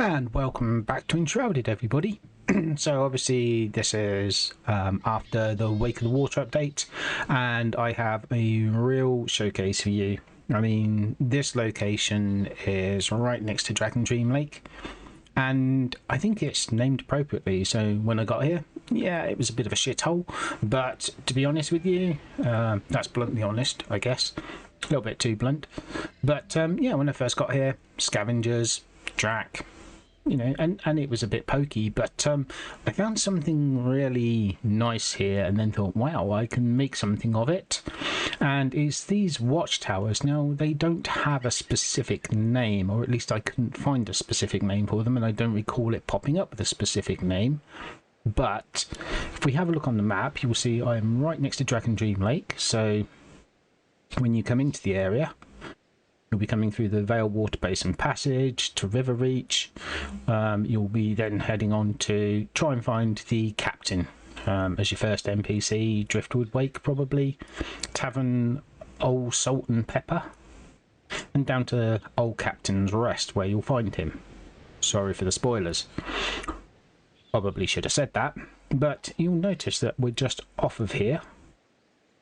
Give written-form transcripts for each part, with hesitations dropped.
And welcome back to Enshrouded, everybody. So obviously this is after the Wake of the Water update, and I have a real showcase for you. I mean, this location is right next to Dragondream Lake, and I think it's named appropriately. So when I got here, yeah, it was a bit of a shithole, but to be honest with you, that's bluntly honest, I guess. A little bit too blunt. But yeah, when I first got here, scavengers, drac, you know, and it was a bit pokey, but I found something really nice here and then thought, wow, I can make something of it. And it's these watchtowers. Now, they don't have a specific name, or at least I couldn't find a specific name for them, and I don't recall it popping up with a specific name. But if we have a look on the map, you will see I am right next to Dragondream Lake. So when you come into the area, you'll be coming through the Veilwater Basin passage to River Reach. You'll be then heading on to try and find the captain as your first NPC, Driftwood Wake probably, Tavern Old Salt and Pepper, and down to Old Captain's Rest where you'll find him. Sorry for the spoilers. Probably should have said that, but you'll notice that we're just off of here.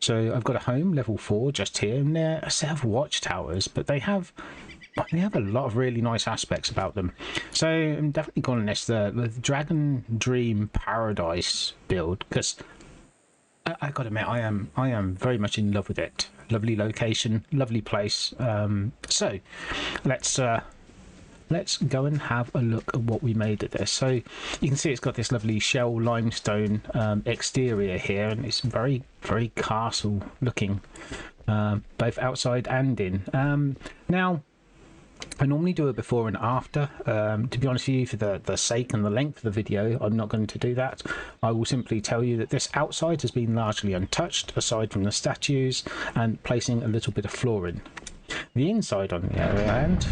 So I've got a home, level 4, just here, and they're a set of watchtowers, but they have a lot of really nice aspects about them. So I'm definitely calling this the Dragondream Paradise build, because I gotta admit, I am very much in love with it. Lovely location, lovely place. So let's go and have a look at what we made of this. So you can see it's got this lovely shell limestone exterior here, and it's very, very castle looking, both outside and in. Now, I normally do a before and after. To be honest with you, for the sake and the length of the video, I'm not going to do that. I will simply tell you that this outside has been largely untouched, aside from the statues and placing a little bit of flooring. The inside, on the other hand,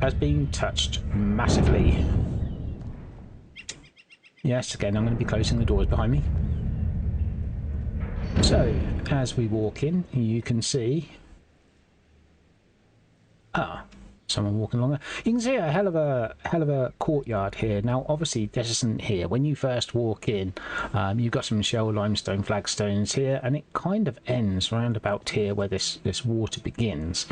has been touched massively. Yes, again, I'm going to be closing the doors behind me. So, as we walk in, you can see... someone walking along there. You can see a hell of a courtyard here. Now, obviously, this isn't here. When you first walk in, you've got some shell limestone flagstones here, and it kind of ends round about here where this water begins.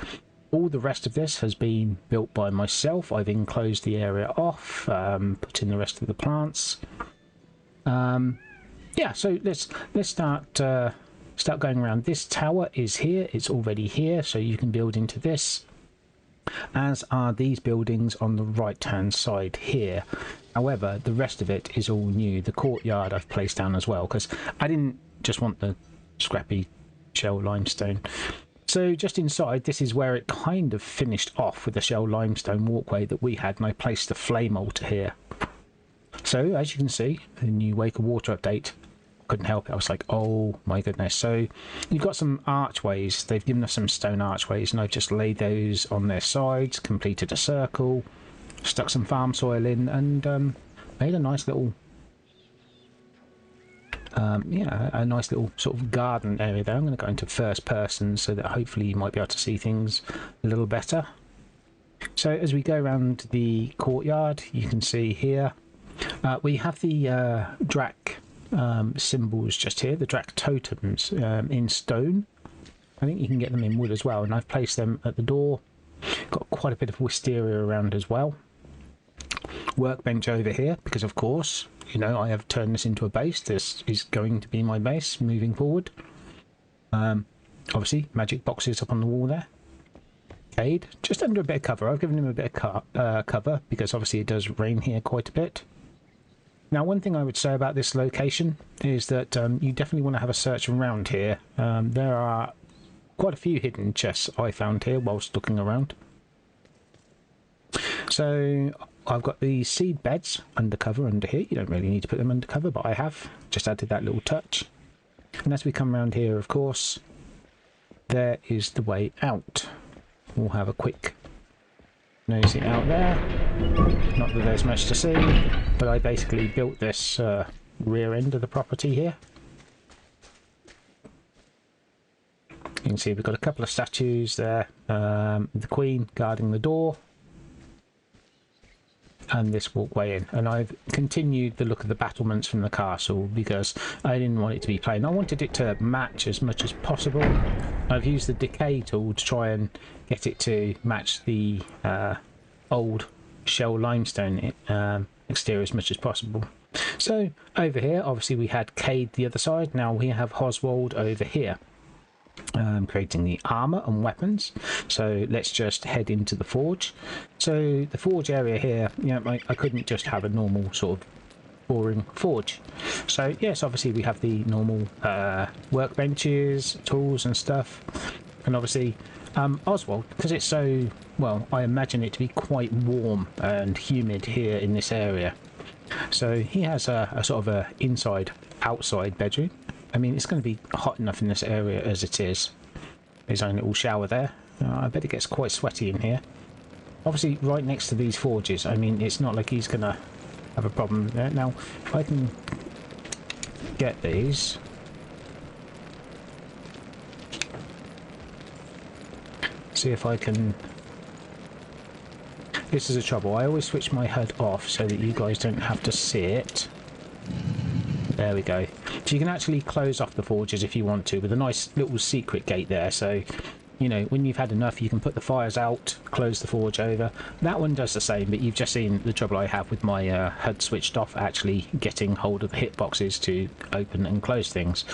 All the rest of this has been built by myself. I've enclosed the area off, put in the rest of the plants. Yeah, so let's start going around. This tower is here. It's already here, so you can build into this, as are these buildings on the right-hand side here. However, the rest of it is all new. The courtyard I've placed down as well, because I didn't just want the scrappy shell limestone. So just inside, this is where it kind of finished off with the shell limestone walkway that we had, and I placed the flame altar here. So as you can see, the new Wake of Water update, couldn't help it. I was like, oh my goodness. So you've got some archways. They've given us some stone archways, and I've just laid those on their sides, completed a circle, stuck some farm soil in, and made a nice little yeah, a nice little sort of garden area there. I'm going to go into first person so that hopefully you might be able to see things a little better. So as we go around the courtyard, you can see here we have the drac symbols just here, the drac totems in stone. I think you can get them in wood as well, and I've placed them at the door. Got quite a bit of wisteria around as well. Workbench over here, because of course, you know, I have turned this into a base. This is going to be my base moving forward. Obviously, magic boxes up on the wall there. Cade, just under a bit of cover. I've given him a bit of cover because obviously it does rain here quite a bit. Now, one thing I would say about this location is that you definitely want to have a search around here. There are quite a few hidden chests I found here whilst looking around. So I've got the seed beds undercover under here. You don't really need to put them undercover, but I have just added that little touch. And as we come around here, of course, there is the way out. We'll have a quick nosy out there. Not that there's much to see, but I basically built this rear end of the property here. You can see we've got a couple of statues there. The Queen guarding the door. and this walkway in, and I've continued the look of the battlements from the castle because I didn't want it to be plain. I wanted it to match as much as possible. I've used the decay tool to try and get it to match the old shell limestone exterior as much as possible. So over here obviously we had Cade the other side, now we have Oswald over here. Creating the armor and weapons. So let's just head into the forge. So the forge area here, you know, I couldn't just have a normal sort of boring forge. So yes, obviously we have the normal workbenches, tools and stuff, and obviously Oswald, because it's so, well, I imagine it to be quite warm and humid here in this area. So he has a sort of a inside outside bedroom. I mean, it's going to be hot enough in this area as it is. His own little shower there. I bet it gets quite sweaty in here. Obviously, right next to these forges. I mean, it's not like he's going to have a problem there. Now, if I can get these. See if I can... This is the trouble. I always switch my HUD off so that you guys don't have to see it. There we go. So you can actually close off the forges if you want to, with a nice little secret gate there. So, you know, when you've had enough, you can put the fires out, close the forge over. That one does the same, but you've just seen the trouble I have with my HUD switched off, actually getting hold of the hitboxes to open and close things.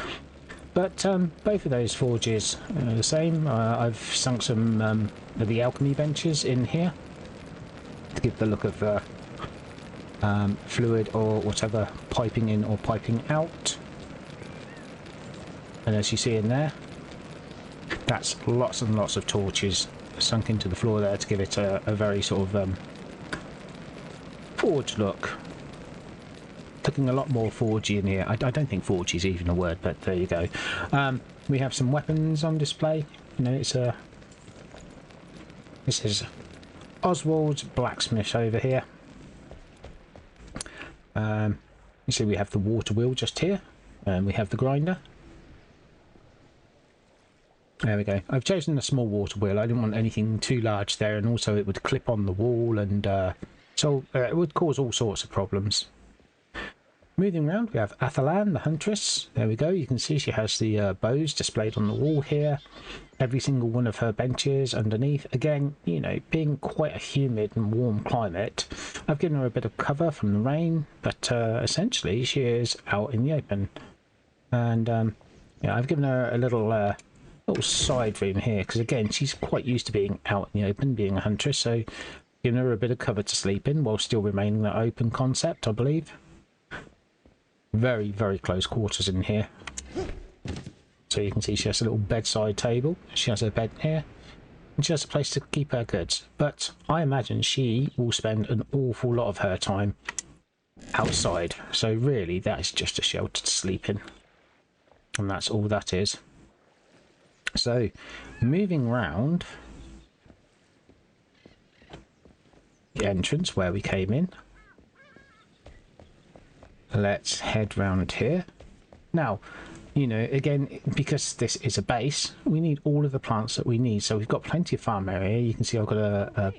But both of those forges are the same. I've sunk some of the alchemy benches in here to give the look of fluid or whatever piping in or piping out. And as you see in there, that's lots and lots of torches sunk into the floor there to give it a very sort of forge look. Looking a lot more forgey in here. I don't think forgey is even a word, but there you go. We have some weapons on display. You know, it's a... This is Oswald's Blacksmith over here. You see we have the water wheel just here, and we have the grinder. There we go. I've chosen a small water wheel. I didn't want anything too large there, and also it would clip on the wall, and so it would cause all sorts of problems. Moving around, we have Athalan, the Huntress. There we go. You can see she has the bows displayed on the wall here. Every single one of her benches underneath. Again, you know, being quite a humid and warm climate, I've given her a bit of cover from the rain, but essentially she is out in the open. And yeah, I've given her a little side room here, because again, she's quite used to being out in the open, being a huntress, so giving her a bit of cover to sleep in while still remaining that open concept, I believe. Very, very close quarters in here. So you can see she has a little bedside table, she has her bed here, and she has a place to keep her goods. But I imagine she will spend an awful lot of her time outside, so really that is just a shelter to sleep in, and that's all that is. So moving round the entrance where we came in, let's head round here. Now, you know, again, because this is a base, we need all of the plants that we need. So we've got plenty of farm area. You can see I've got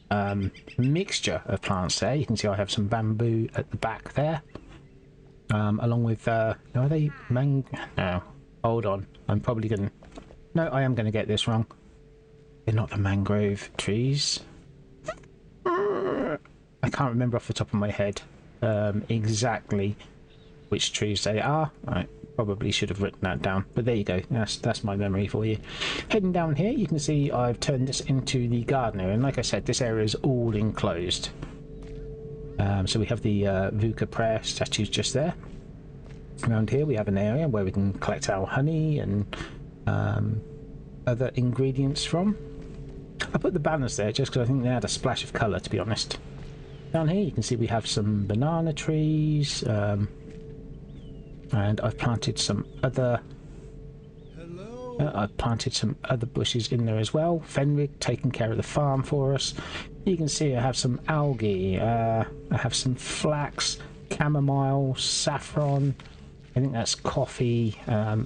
a mixture of plants there. You can see I have some bamboo at the back there, along with are they no, hold on, I'm probably gonna, no, I am gonna get this wrong. They're not the mangrove trees. I can't remember off the top of my head exactly which trees they are. I probably should have written that down, but there you go. That's my memory for you. Heading down here, you can see I've turned this into the garden area, and like I said, this area is all enclosed. So we have the Vuka prayer statues just there. Around here we have an area where we can collect our honey and other ingredients from. I put the banners there just because I think they add a splash of colour, to be honest. Down here you can see we have some banana trees, and I've planted some other bushes in there as well. Fenrig taking care of the farm for us. You can see I have some algae, I have some flax, chamomile, saffron, I think that's coffee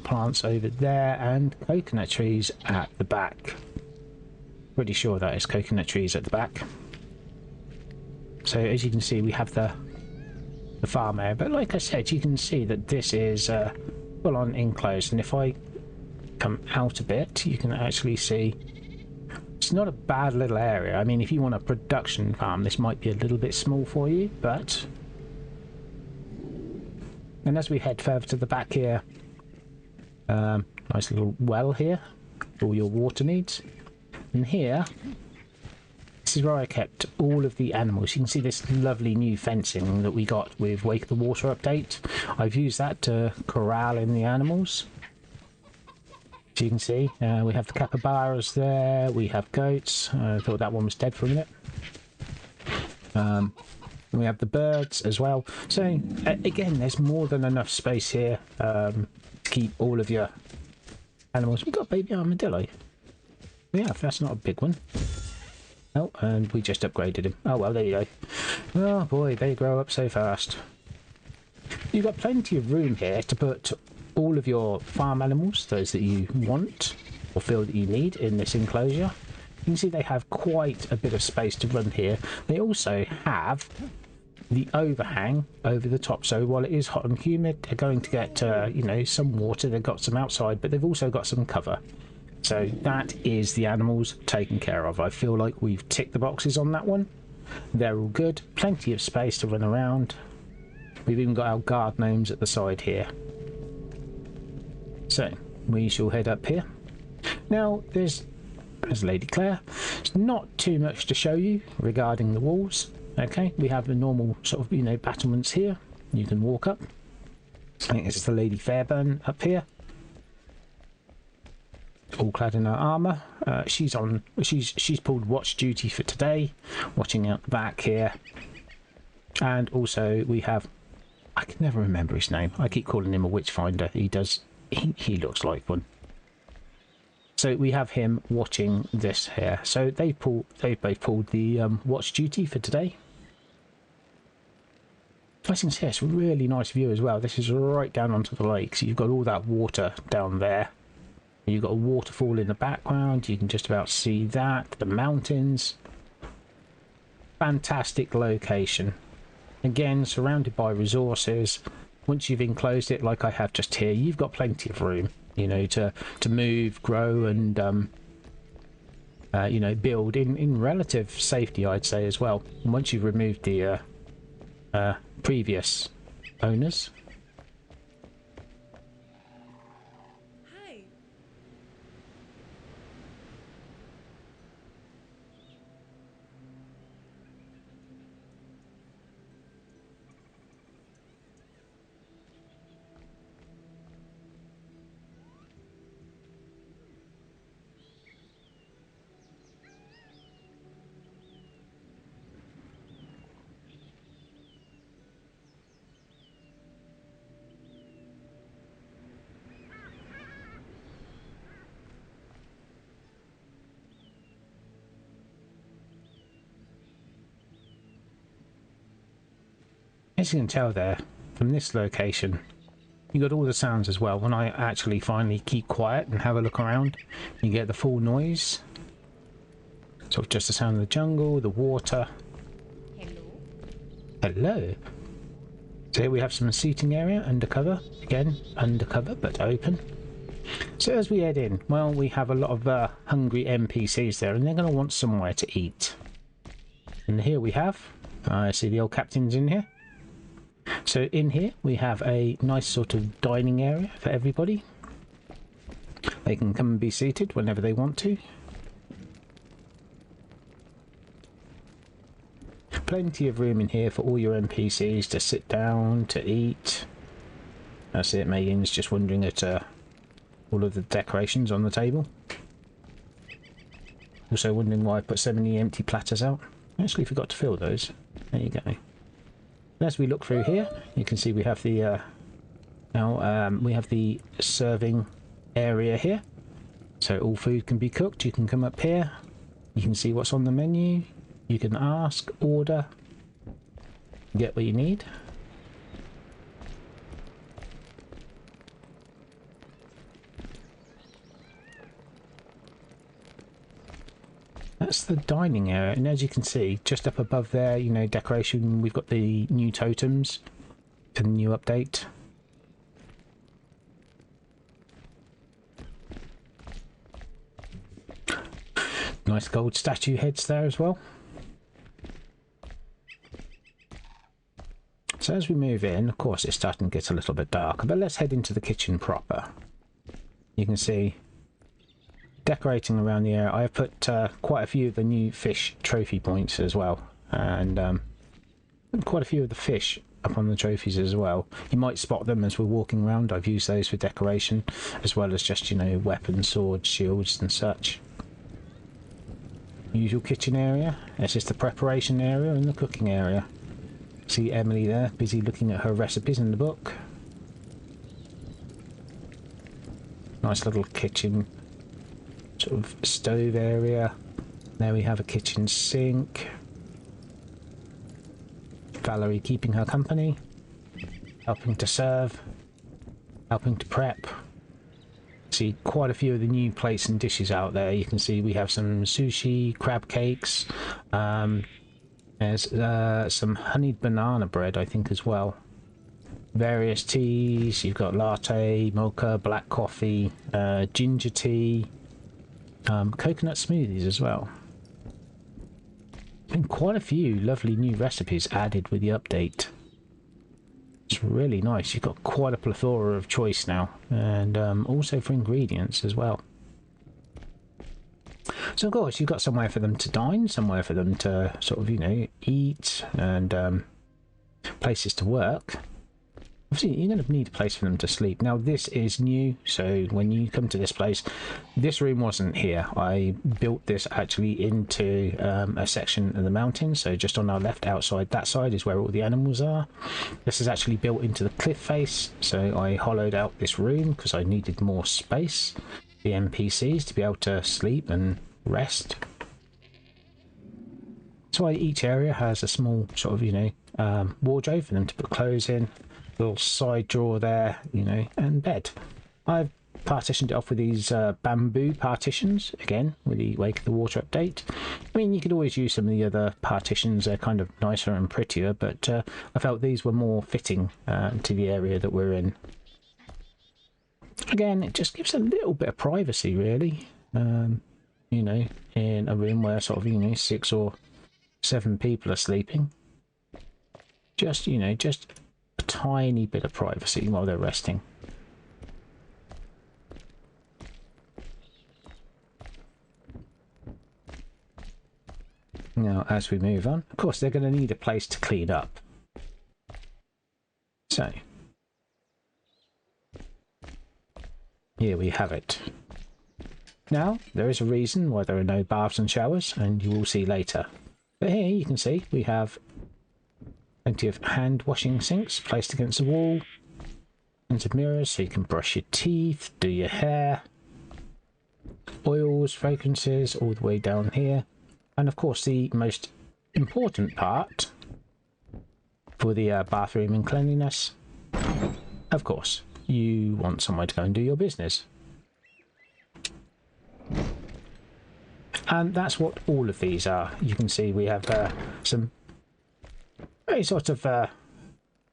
plants over there, and coconut trees at the back. Pretty sure that is coconut trees at the back. So as you can see, we have the farm area, but like I said, you can see that this is full on enclosed, and if I come out a bit, you can actually see it's not a bad little area. I mean, if you want a production farm, this might be a little bit small for you, but... And as we head further to the back here, nice little well here for all your water needs. And here, this is where I kept all of the animals. You can see this lovely new fencing that we got with Wake of the Water update. I've used that to corral in the animals. As you can see, we have the capybaras there, we have goats. I thought that one was dead for a minute. And we have the birds as well. So, again, there's more than enough space here to keep all of your animals. We've got a baby armadillo. Yeah, that's not a big one. Oh, and we just upgraded him. Oh, well, there you go. Oh, boy, they grow up so fast. You've got plenty of room here to put all of your farm animals, those that you want or feel that you need in this enclosure. You can see they have quite a bit of space to run here. They also have the overhang over the top, so while it is hot and humid, they're going to get you know, some water. They've got some outside, but they've also got some cover. So that is the animals taken care of. I feel like we've ticked the boxes on that one. They're all good, plenty of space to run around. We've even got our guard gnomes at the side here. So we shall head up here. Now there's Lady Claire. It's not too much to show you regarding the walls. Okay, we have the normal sort of, you know, battlements here. You can walk up. I think it's the Lady Fairburn up here, all clad in her armour. She's pulled watch duty for today, watching out the back here. And also we have, I can never remember his name. I keep calling him a witchfinder. He looks like one. So we have him watching this here. So they've both pulled the watch duty for today. I can see it's a really nice view as well. This is right down onto the lake, so you've got all that water down there. You've got a waterfall in the background. You can just about see that. The mountains. Fantastic location. Again, surrounded by resources. Once you've enclosed it like I have just here, you've got plenty of room, you know, to move, grow, and you know, build in relative safety, I'd say, as well. And once you've removed the previous owners. As you can tell there, from this location, you got all the sounds as well. When I actually finally keep quiet and have a look around, you get the full noise. Sort of just the sound of the jungle, the water. Hello. Hello. So here we have some seating area, undercover. Again, undercover, but open. So as we head in, well, we have a lot of hungry NPCs there, and they're going to want somewhere to eat. And here we have, I see the old captain's in here. So in here we have a nice sort of dining area for everybody. They can come and be seated whenever they want to. Plenty of room in here for all your NPCs to sit down, to eat. I see it, Megan's just wondering at all of the decorations on the table. Also wondering why I put so many empty platters out. I actually forgot to fill those. There you go. As we look through here, you can see we have the we have the serving area here. So all food can be cooked. You can come up here. You can see what's on the menu. You can ask, order, get what you need. that's the dining area, and as you can see, just up above there, you know, decoration, we've got the new totems to the new update. Nice gold statue heads there as well. So as we move in, of course it's starting to get a little bit darker, but let's head into the kitchen proper. You can see decorating around the area. I have put quite a few of the new fish trophy points as well, and quite a few of the fish up on the trophies as well. You might spot them as we're walking around. I've used those for decoration, as well as just, you know, weapons, swords, shields and such. Usual kitchen area. This is the preparation area and the cooking area. See Emily there, busy looking at her recipes in the book. Nice little kitchen sort of stove area. There we have a kitchen sink. Valerie keeping her company, helping to serve, helping to prep. See quite a few of the new plates and dishes out there. You can see we have some sushi, crab cakes, there's some honeyed banana bread, I think, as well. Various teas. You've got latte, mocha, black coffee, ginger tea, coconut smoothies as well. Been quite a few lovely new recipes added with the update. It's really nice. You've got quite a plethora of choice now, and also for ingredients as well. So of course you've got somewhere for them to dine, somewhere for them to sort of, you know, eat, and places to work. Obviously you're going to need a place for them to sleep. Now this is new, so when you come to this place, this room wasn't here. I built this actually into a section of the mountain, so just on our left outside that side is where all the animals are. This is actually built into the cliff face, so I hollowed out this room because I needed more space, the NPCs to be able to sleep and rest. So each area has a small sort of, you know, wardrobe for them to put clothes in. Little side drawer there, you know, and bed. I've partitioned it off with these bamboo partitions, again, with the Wake of the Water update. I mean, you could always use some of the other partitions, they're kind of nicer and prettier, but I felt these were more fitting to the area that we're in. Again, it just gives a little bit of privacy, really, you know, in a room where sort of, you know, 6 or 7 people are sleeping. Just, you know, just a tiny bit of privacy while they're resting. Now, as we move on, of course, they're going to need a place to clean up. So, here we have it. Now, there is a reason why there are no baths and showers, and you will see later. But here you can see we have plenty of hand washing sinks placed against the wall, plenty of mirrors so you can brush your teeth, do your hair, oils, fragrances all the way down here, and of course the most important part for the bathroom and cleanliness, of course, you want somewhere to go and do your business. And that's what all of these are. You can see we have some very sort of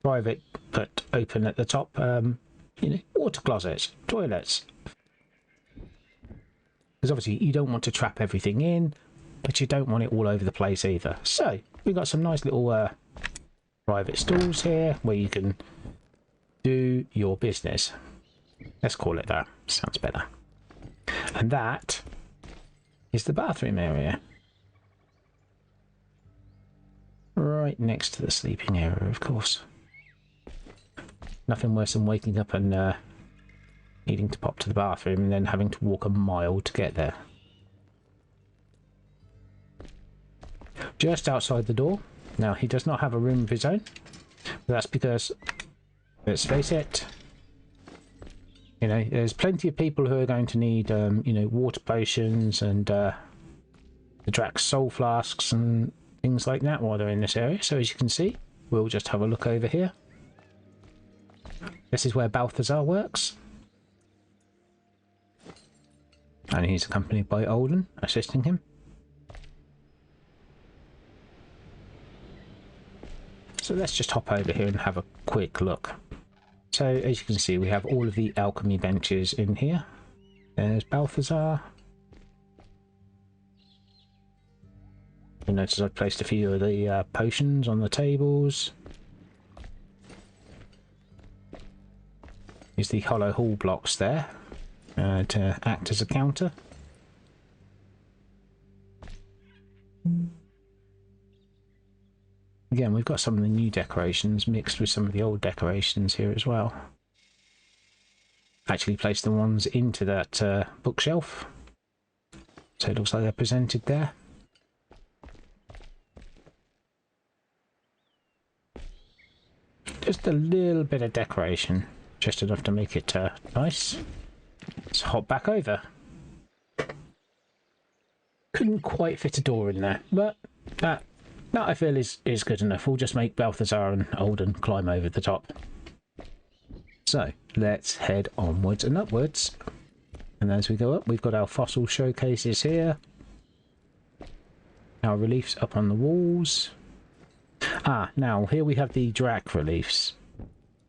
private but open at the top, you know, water closets, toilets. Because obviously you don't want to trap everything in, but you don't want it all over the place either. So we've got some nice little private stalls here where you can do your business. Let's call it that. Sounds better. And that is the bathroom area. Right next to the sleeping area, of course. Nothing worse than waking up and needing to pop to the bathroom and then having to walk a mile to get there. Just outside the door. Now, he does not have a room of his own. But that's because, let's face it, you know, there's plenty of people who are going to need, you know, water potions and the Drax soul flasks and things like that while they're in this area. So as you can see, we'll just have a look over here. This is where Balthazar works. And he's accompanied by Olden, assisting him. So let's just hop over here and have a quick look. So as you can see, we have all of the alchemy benches in here. There's Balthazar. You notice I've placed a few of the potions on the tables. Use the hollow hall blocks there to act as a counter. Again, we've got some of the new decorations mixed with some of the old decorations here as well. Actually placed the ones into that bookshelf, so it looks like they're presented there. Just a little bit of decoration, just enough to make it nice. Let's hop back over. Couldn't quite fit a door in there, but that I feel is good enough. We'll just make Balthazar and Alden climb over the top. So let's head onwards and upwards. And as we go up, we've got our fossil showcases here. Our reliefs up on the walls. Ah, now here we have the Drac reliefs.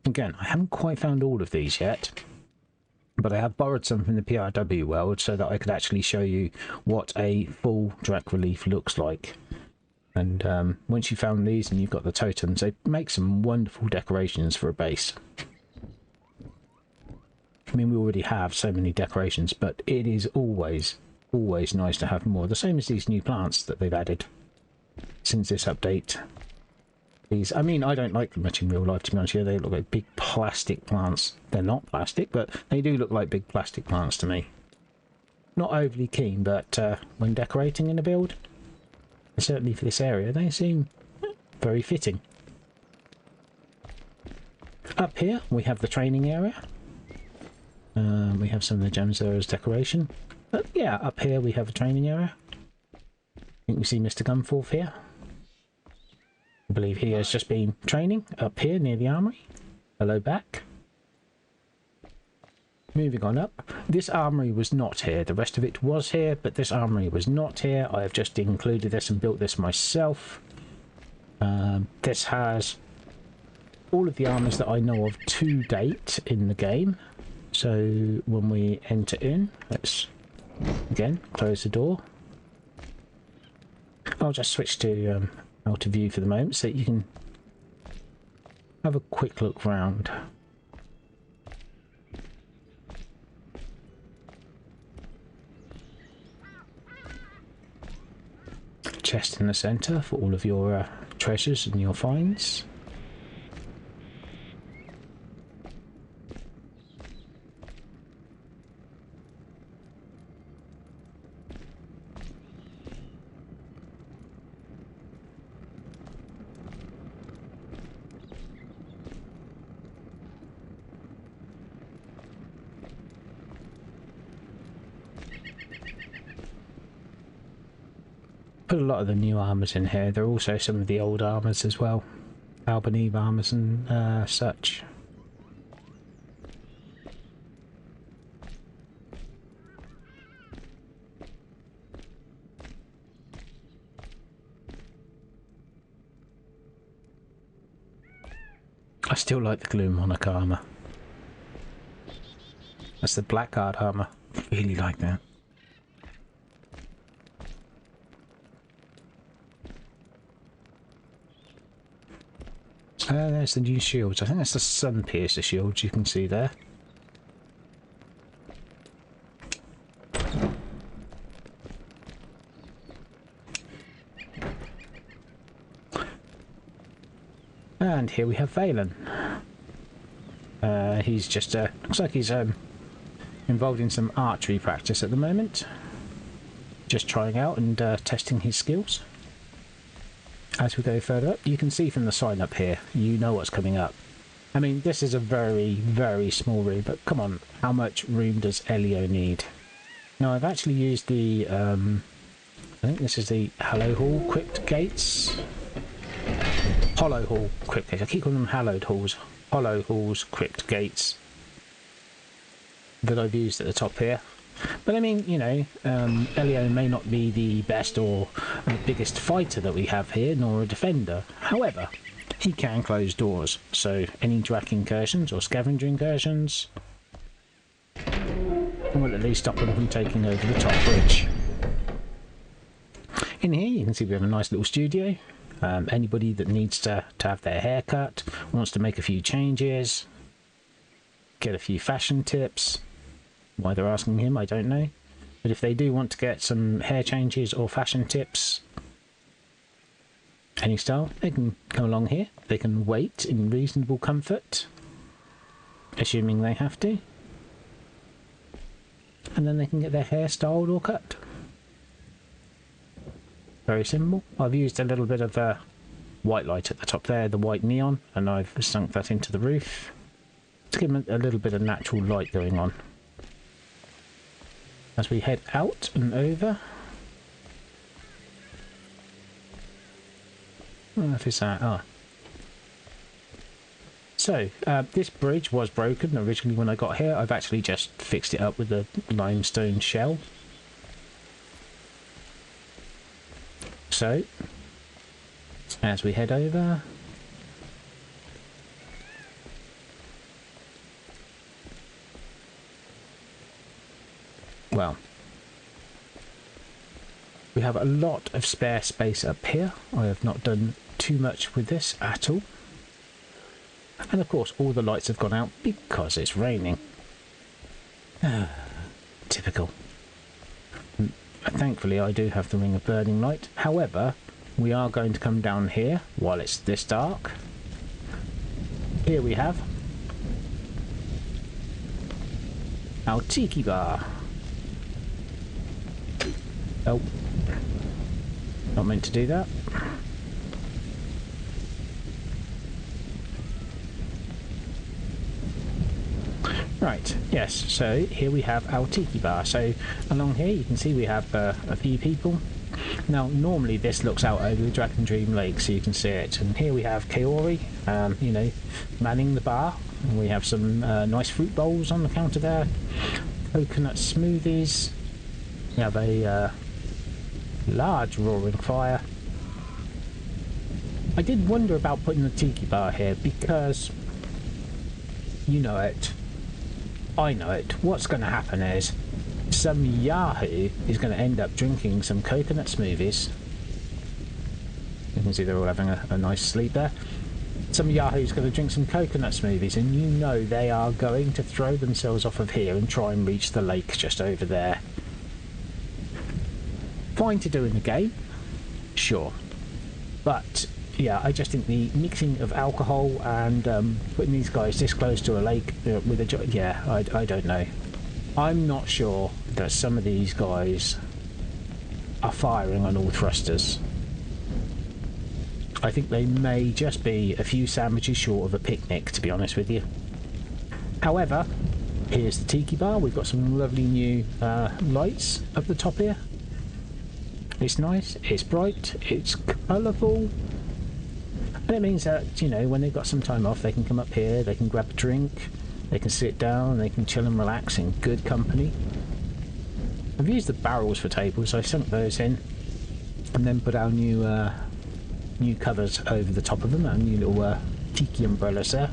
Again, I haven't quite found all of these yet, but I have borrowed some from the PRW world so that I could actually show you what a full Drac relief looks like. And once you've found these and you've got the totems, they make some wonderful decorations for a base. I mean, we already have so many decorations, but it is always nice to have more. The same as these new plants that they've added since this update. These, I mean, I don't like them much in real life, to be honest. They look like big plastic plants. They're not plastic, but they do look like big plastic plants to me. Not overly keen, but when decorating in a build, certainly for this area, they seem very fitting. Up here, we have the training area. We have some of the gems there as decoration. But yeah, up here we have a training area. I think we see Mr. Gunforth here. I believe he has just been training up here near the Armory. Hello back. Moving on up. This Armory was not here. The rest of it was here, but this Armory was not here. I have just included this and built this myself. This has all of the armors that I know of to date in the game. So when we enter in, let's again close the door. I'll just switch to out of view for the moment so that you can have a quick look round. Chest in the centre for all of your treasures and your finds. Put a lot of the new armours in here. There are also some of the old armours as well. Albanese armours and such. I still like the Gloom Monarch armour. That's the Blackguard armour. Really like that. There's the new shields. I think that's the Sun Piercer shields you can see there. And here we have Valen. He's just looks like he's involved in some archery practice at the moment. Just trying out and testing his skills. As we go further up, you can see from the sign up here, you know what's coming up. I mean, this is a very, very small room, but come on, how much room does Elio need? Now, I've actually used the, I think this is the Hollow Hall Crypt Gates. Hollow Hall Crypt Gates. I keep calling them Hallowed Halls. Hollow Halls Crypt Gates that I've used at the top here. But I mean, you know, Elio may not be the best or the biggest fighter that we have here, nor a defender. However, he can close doors, so any drac incursions or scavenger incursions will at least stop them from taking over the top bridge. In here you can see we have a nice little studio. Anybody that needs to have their hair cut, wants to make a few changes, get a few fashion tips. Why they're asking him, I don't know. But if they do want to get some hair changes or fashion tips, any style, they can come along here. They can wait in reasonable comfort, assuming they have to. And then they can get their hair styled or cut. Very simple. I've used a little bit of white light at the top there, the white neon, and I've sunk that into the roof to give them a little bit of natural light going on. As we head out and over. What is that? Ah. So, this bridge was broken originally when I got here. I've actually just fixed it up with a limestone shell. So, as we head over. Well, we have a lot of spare space up here. I have not done too much with this at all. And of course all the lights have gone out because it's raining. Typical. Thankfully I do have the ring of burning light. However, we are going to come down here while it's this dark. Here we have our Tiki Bar. Oh, not meant to do that. Right, yes, so here we have our Tiki Bar. So along here you can see we have a few people. Now normally this looks out over the Dragondream Lake so you can see it. And here we have Kaori, you know, manning the bar. And we have some nice fruit bowls on the counter there. Coconut smoothies. We have a large roaring fire. I did wonder about putting the Tiki Bar here because you know it. I know it. What's going to happen is some yahoo is going to end up drinking some coconut smoothies. You can see they're all having a nice sleep there. Some yahoo's going to drink some coconut smoothies and you know they are going to throw themselves off of here and try and reach the lake just over there. Fine to do in the game, sure, but yeah, I just think the mixing of alcohol and putting these guys this close to a lake with a yeah, I don't know. I'm not sure that some of these guys are firing on all thrusters. I think they may just be a few sandwiches short of a picnic, to be honest with you. However, here's the Tiki Bar. We've got some lovely new lights up the top here. It's nice, it's bright, it's colourful, and it means that, you know, when they've got some time off they can come up here, they can grab a drink, they can sit down, they can chill and relax in good company. I've used the barrels for tables, so I sunk those in and then put our new covers over the top of them, our new little tiki umbrellas there.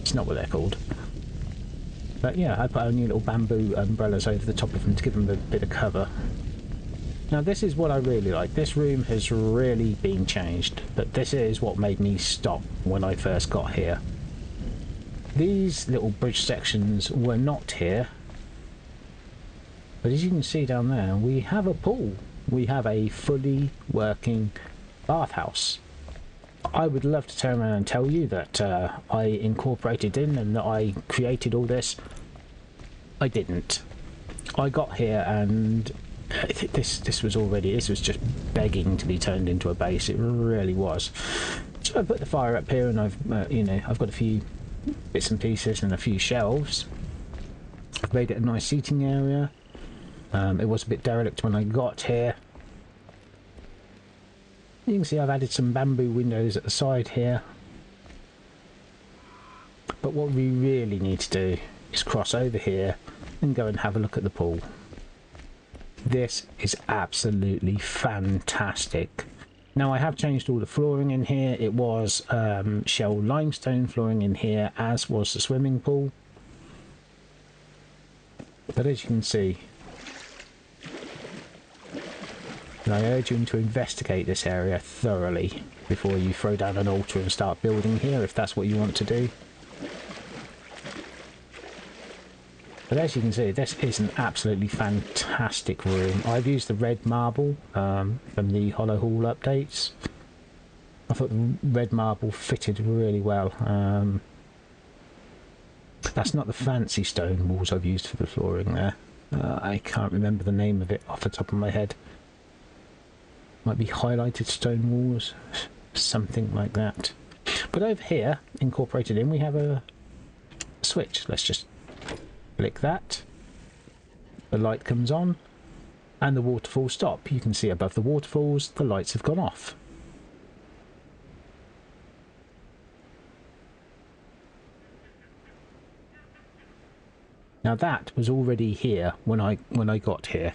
It's not what they're called. But yeah, I put our new little bamboo umbrellas over the top of them to give them a bit of cover. Now this is what I really like. This room has really been changed, but this is what made me stop when I first got here. These little bridge sections were not here, but as you can see down there, we have a pool. We have a fully working bathhouse. I would love to turn around and tell you that I incorporated in and that I created all this. I didn't. I got here and this was just begging to be turned into a base. It really was. So I put the fire up here, and I've you know, I've got a few bits and pieces and a few shelves. I've made it a nice seating area. It was a bit derelict when I got here. You can see I've added some bamboo windows at the side here. But what we really need to do is cross over here and go and have a look at the pool. This is absolutely fantastic. Now I have changed all the flooring in here. It was shell limestone flooring in here, as was the swimming pool. But as you can see, and I urge you to investigate this area thoroughly before you throw down an altar and start building here, if that's what you want to do. But as you can see, this is an absolutely fantastic room. I've used the red marble from the Hollow Hall updates. I thought the red marble fitted really well. That's not the fancy stone walls I've used for the flooring there. I can't remember the name of it off the top of my head. Might be highlighted stone walls, something like that. But over here, incorporated in, we have a switch. Let's just click that. The light comes on and the waterfalls stop. You can see above the waterfalls the lights have gone off. Now that was already here when I got here.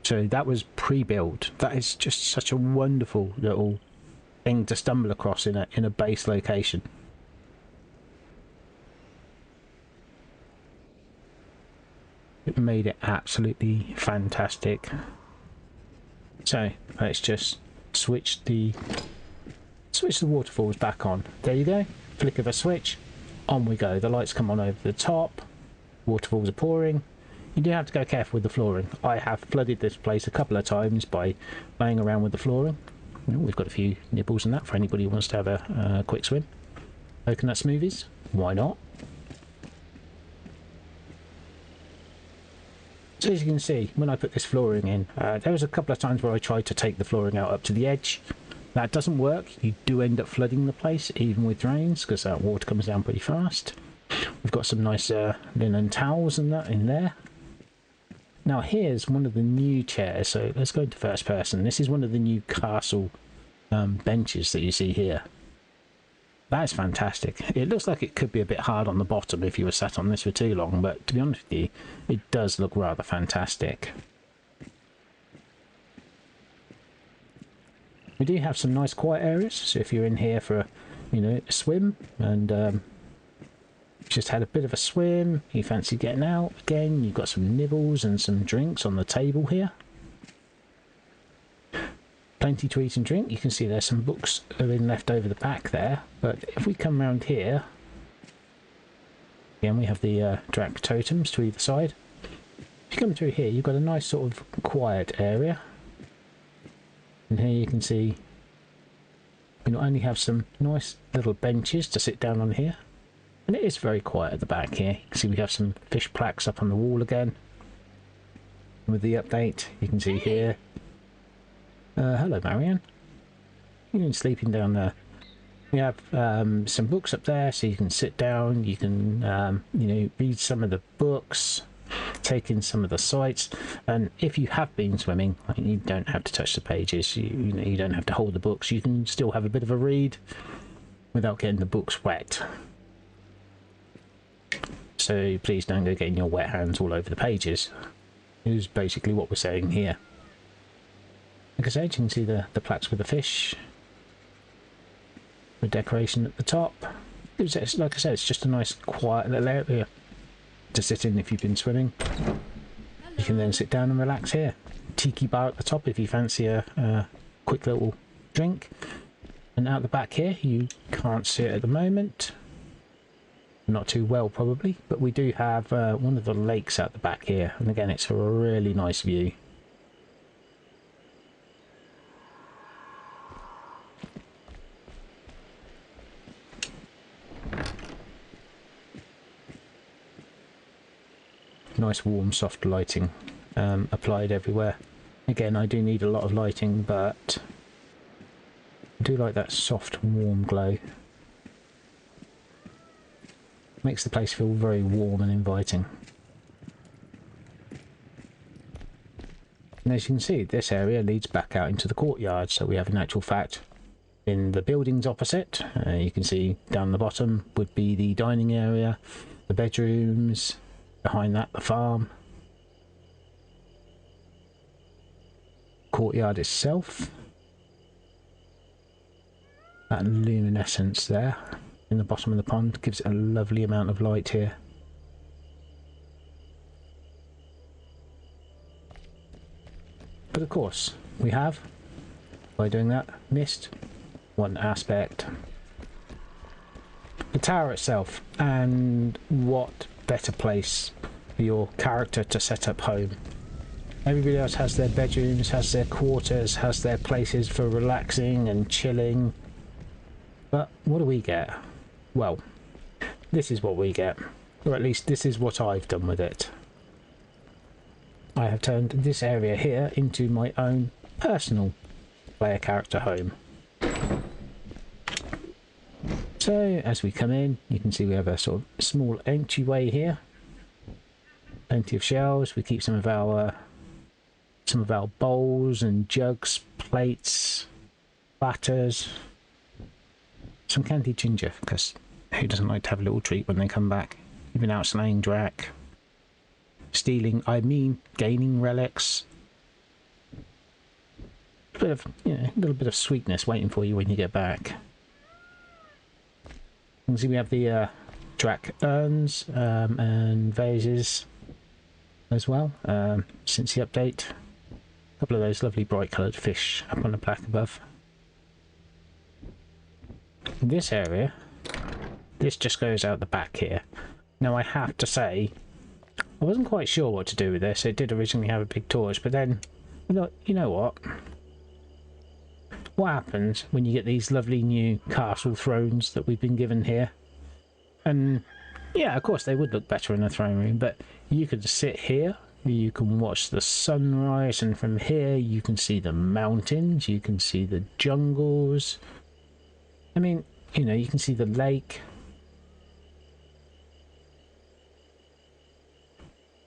So that was pre-built. That is just such a wonderful little thing to stumble across in a base location. It made it absolutely fantastic. So let's just switch the waterfalls back on. There you go. Flick of a switch, on we go. The lights come on over the top. Waterfalls are pouring. You do have to go careful with the flooring. I have flooded this place a couple of times by playing around with the flooring. We've got a few nibbles in that for anybody who wants to have a quick swim. Coconut smoothies, why not? So as you can see, when I put this flooring in, there was a couple of times where I tried to take the flooring out up to the edge. That doesn't work. You do end up flooding the place, even with drains, because that water comes down pretty fast. We've got some nice linen towels and that in there. Now here's one of the new chairs, so let's go into first person. This is one of the new castle benches that you see here. That is fantastic. It looks like it could be a bit hard on the bottom if you were sat on this for too long, but to be honest with you, it does look rather fantastic. We do have some nice quiet areas, so if you're in here for a swim and just had a bit of a swim, you fancy getting out again, you've got some nibbles and some drinks on the table here. Plenty to eat and drink. You can see there's some books that have been left over the back there, but if we come around here, again we have the drac totems to either side. If you come through here, you've got a nice sort of quiet area, and here you can see we not only have some nice little benches to sit down on here, and it is very quiet at the back here. You can see we have some fish plaques up on the wall again. With the update, you can see here. Hello, Marianne. You've been sleeping down there. We have some books up there, so you can sit down. You can, read some of the books, take in some of the sights. And if you have been swimming, you don't have to touch the pages. You don't have to hold the books. You can still have a bit of a read without getting the books wet. So please don't go getting your wet hands all over the pages. Is basically what we're saying here. Like I said, you can see the plaques with the fish, the decoration at the top. Like I said, it's just a nice quiet little area to sit in if you've been swimming. You can then sit down and relax here. Tiki bar at the top if you fancy a quick little drink. And out the back here, you can't see it at the moment. Not too well probably, but we do have one of the lakes at the back here, and again it's a really nice view. Nice warm soft lighting applied everywhere. Again, I do need a lot of lighting, but I do like that soft warm glow. Makes the place feel very warm and inviting. And as you can see, this area leads back out into the courtyard, so we have in actual fact in the buildings opposite, you can see down the bottom would be the dining area, the bedrooms, behind that the farm, courtyard itself, That luminescence there in the bottom of the pond gives it a lovely amount of light here. But of course, we have, by doing that, missed one aspect. The tower itself, and what better place for your character to set up home. Everybody else has their bedrooms, has their quarters, has their places for relaxing and chilling. But what do we get? Well, this is what we get. Or at least this is what I've done with it. I have turned this area here into my own personal player character home. So as we come in, you can see we have a sort of small entryway here. Plenty of shelves. We keep some of our bowls and jugs, plates, platters, some candied ginger, because who doesn't like to have a little treat when they come back? Even out slaying Drac, gaining relics. A bit of, a little bit of sweetness waiting for you when you get back. You can see we have the Drac urns and vases as well since the update. A couple of those lovely bright coloured fish up on the plaque above. In this area, this just goes out the back here. Now I have to say, I wasn't quite sure what to do with this. It did originally have a big torch, but then, you know what? What happens when you get these lovely new castle thrones that we've been given here? And yeah, of course they would look better in a throne room, but you could sit here, you can watch the sunrise, and from here you can see the mountains, you can see the jungles. I mean, you can see the lake.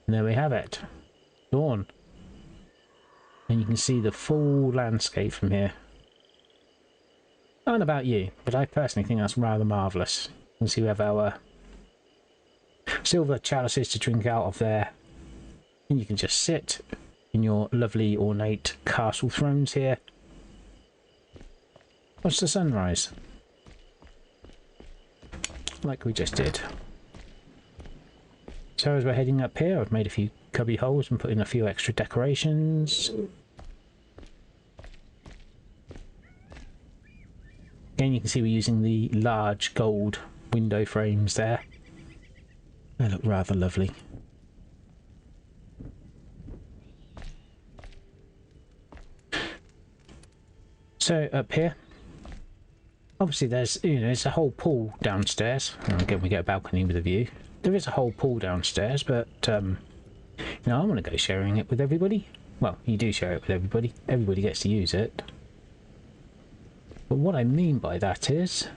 And there we have it. Dawn. And you can see the full landscape from here. I don't know about you, but I personally think that's rather marvellous. You can see we have our silver chalices to drink out of there. And you can just sit in your lovely ornate castle thrones here. Watch the sunrise. Like we just did. So as we're heading up here, I've made a few cubby holes and put in a few extra decorations. Again, you can see we're using the large gold window frames there. They look rather lovely. So up here, obviously there's a whole pool downstairs. And again, we get a balcony with a view. There is a whole pool downstairs, but I want to go sharing it with everybody. Well, you do share it with everybody. Everybody gets to use it. But what I mean by that is,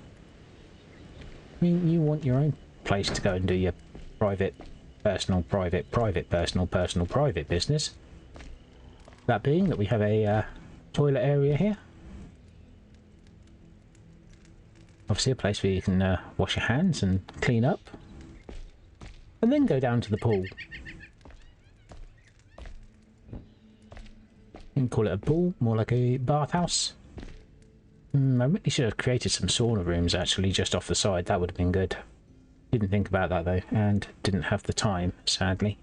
you want your own place to go and do your private, personal, private, private, personal, personal, private business. That being that we have a toilet area here. Obviously a place where you can wash your hands and clean up. And then go down to the pool. You can call it a pool, more like a bathhouse. I really should have created some sauna rooms actually just off the side. That would have been good. Didn't think about that though, and didn't have the time, sadly.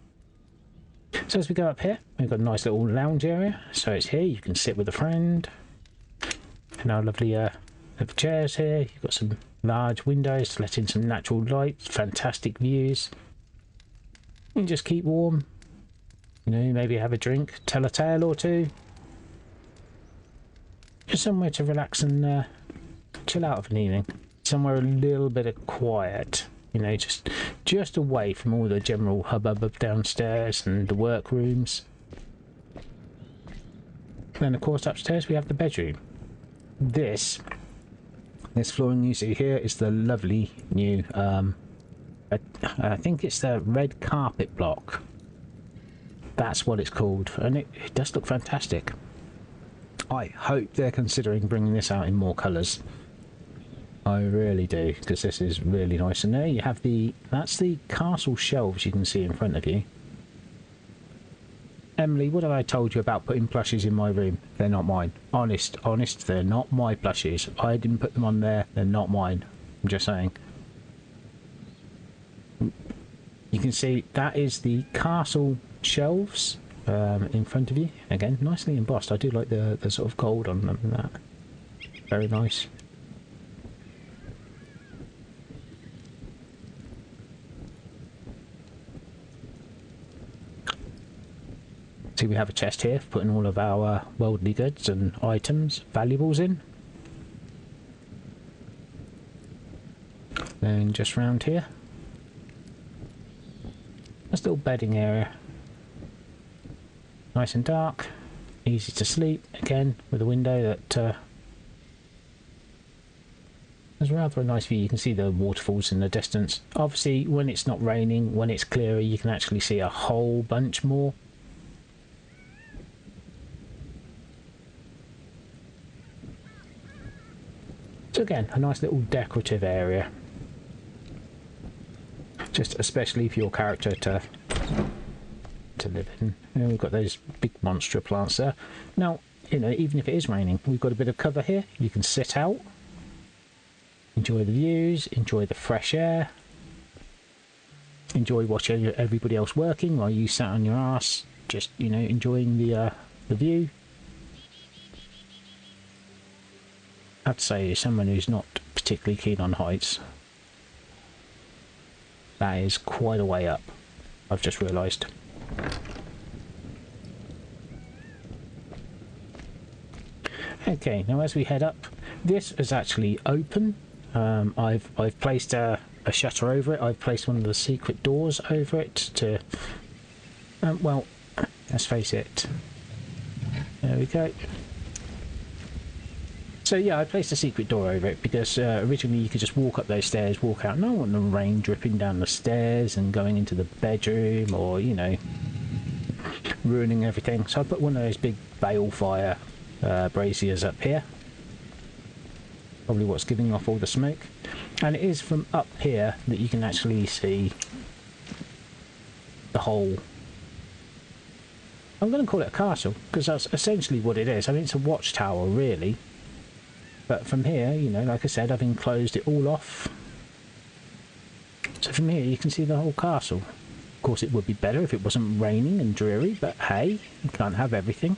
So as we go up here, we've got a nice little lounge area. So it's here, you can sit with a friend. And our lovely chairs here. You've got some large windows to let in some natural light, fantastic views. You can just keep warm. Maybe have a drink, tell a tale or two. Just somewhere to relax and chill out of an evening. Somewhere a little bit of quiet. Just away from all the general hubbub of downstairs and the workrooms. Then of course upstairs we have the bedroom. This flooring you see here is the lovely new, I think it's the red carpet block. That's what it's called, and it does look fantastic. I hope they're considering bringing this out in more colours. I really do, because this is really nice. And there you have that's the castle shelves you can see in front of you. Emily, what have I told you about putting plushies in my room? They're not mine. Honest, they're not my plushies. I didn't put them on there. They're not mine. I'm just saying. You can see that is the castle shelves in front of you. Again, nicely embossed. I do like the sort of gold on them and that. Very nice. See, we have a chest here for putting all of our worldly goods and items, valuables in. Then just round here. A little bedding area. Nice and dark. Easy to sleep. Again, with a window that has rather a nice view. You can see the waterfalls in the distance. Obviously, when it's not raining, when it's clearer, you can actually see a whole bunch more. So again, a nice little decorative area. Just especially for your character to live in. And we've got those big monster plants there. Now, you know, even if it is raining, we've got a bit of cover here. You can sit out, enjoy the views, enjoy the fresh air, enjoy watching everybody else working while you sat on your ass, just, you know, enjoying the view. I have to say, as someone who's not particularly keen on heights, that is quite a way up, I've just realised. Okay, now as we head up, this is actually open. I've placed a shutter over it. I've placed one of the secret doors over it to, well, let's face it. There we go. So yeah, I placed a secret door over it because originally you could just walk up those stairs, walk out, and I don't want the rain dripping down the stairs and going into the bedroom or, you know, ruining everything. So I put one of those big balefire braziers up here. Probably what's giving off all the smoke. And it is from up here that you can actually see the whole... I'm going to call it a castle because that's essentially what it is. I mean, it's a watchtower, really. But from here, you know, like I said, I've enclosed it all off. So from here you can see the whole castle. Of course, it would be better if it wasn't raining and dreary, but hey, you can't have everything.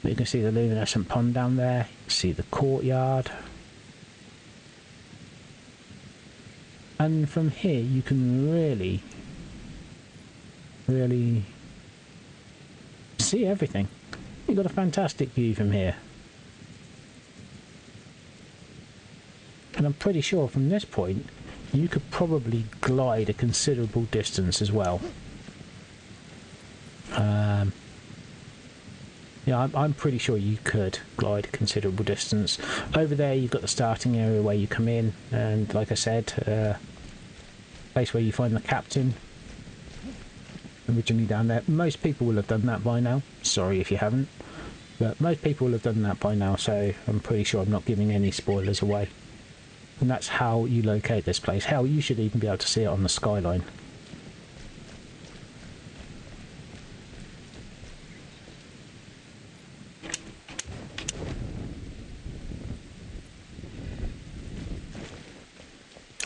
But you can see the luminescent pond down there. You can see the courtyard. And from here you can really see everything. You've got a fantastic view from here. And I'm pretty sure from this point you could probably glide a considerable distance as well. Yeah, I'm pretty sure you could glide a considerable distance. Over there you've got the starting area where you come in, and like I said, place where you find the captain. Originally down there. Most people will have done that by now. Sorry if you haven't. But most people will have done that by now, so I'm pretty sure I'm not giving any spoilers away. And that's how you locate this place. Hell, you should even be able to see it on the skyline.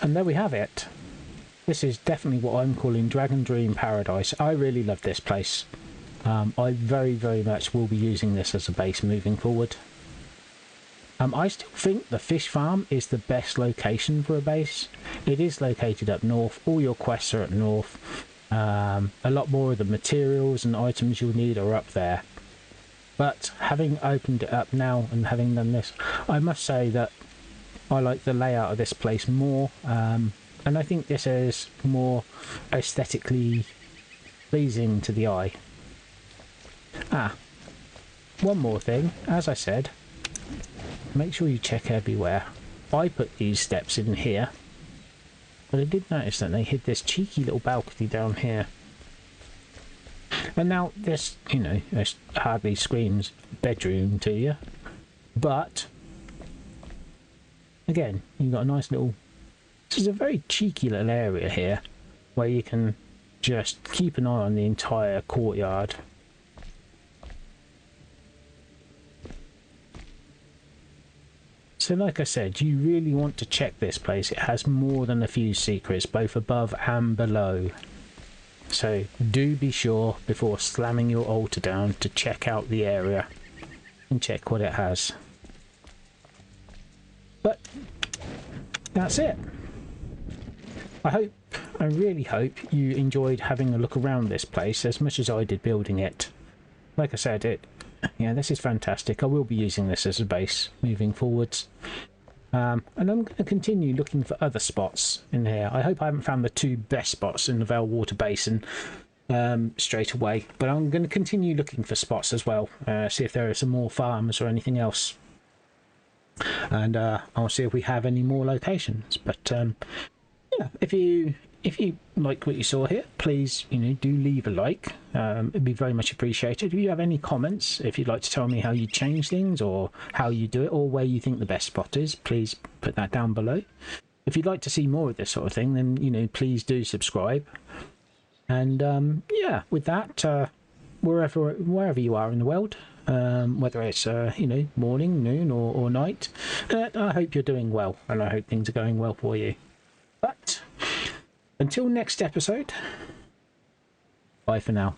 And there we have it. This is definitely what I'm calling Dragondream Paradise. I really love this place. I very, very much will be using this as a base moving forward. I still think the fish farm is the best location for a base. It is located up north. All your quests are up north. A lot more of the materials and items you'll need are up there. But having opened it up now and having done this, I must say that I like the layout of this place more. And I think this is more aesthetically pleasing to the eye. One more thing. As I said, make sure you check everywhere. I put these steps in here, but I did notice that they hid this cheeky little balcony down here. And now this, you know, this hardly screams bedroom to you, but again, you've got a nice little... This is a very cheeky little area here where you can just keep an eye on the entire courtyard. So like I said, you really want to check this place. It has more than a few secrets, both above and below. So do be sure before slamming your altar down to check out the area and check what it has. But that's it. I really hope you enjoyed having a look around this place as much as I did building it. Like I said, yeah, this is fantastic. I will be using this as a base moving forwards. And I'm going to continue looking for other spots in here. I hope I haven't found the two best spots in the Veilwater Basin straight away, but I'm going to continue looking for spots as well, see if there are some more farms or anything else. And I'll see if we have any more locations. But yeah, if you like what you saw here, please, do leave a like. It'd be very much appreciated. If you have any comments, if you'd like to tell me how you change things or how you do it or where you think the best spot is, please put that down below. If you'd like to see more of this sort of thing, then please do subscribe. And yeah, with that, wherever you are in the world, whether it's morning, noon, or night, I hope you're doing well, and I hope things are going well for you. But until next episode, bye for now.